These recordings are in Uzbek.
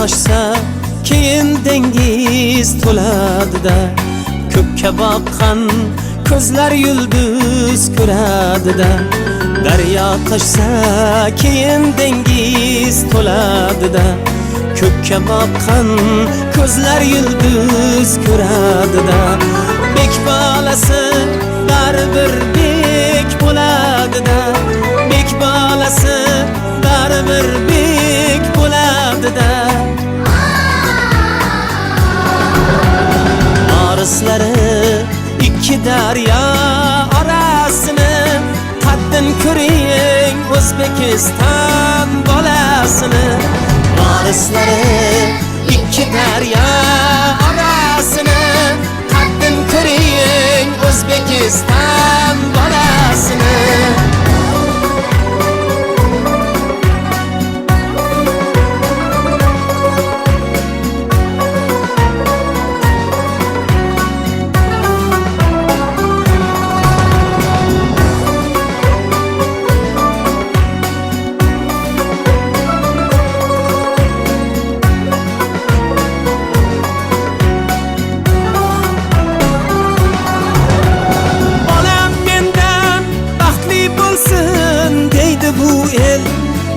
toshsa keyin dengiz to'ladida, ko'kka boqqan ko'zlar yulduz ko'radida. Daryo toshsa keyin dengiz to'ladida, ko'kka boqqan ko'zlar yulduz ko'radida. Bek bolasi baribir bek bo'ladida, bek bolasi baribir bek bo'ladida. Orislari ikki daryo orasini, qaddin ko'ring O'zbekiston bolasini. Orislari ikki daryo orasini, qaddin ko'ring O'zbekiston bolasini.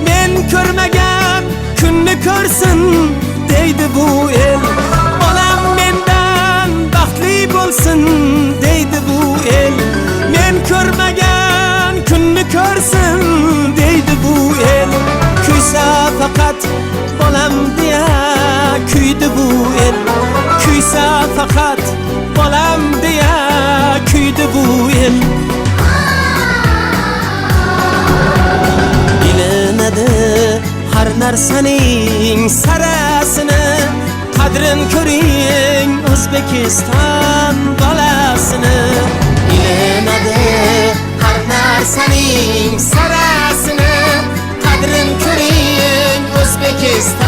Men ko'rmagan kunni ko'rsin deydi bu el. Bolam mendan baxtli bo'lsin deydi bu el. Men ko'rmagan kunni ko'rsin deydi bu el. Kuysa faqat bolam deya kuydi bu el. Kuysa faqat bolam deya kuydi bu el. Har narsaning sarasini, qadrin ko'ring O'zbekiston bolasini. Bilinadi har narsaning sarasini, qadrin ko'ring O'zbekiston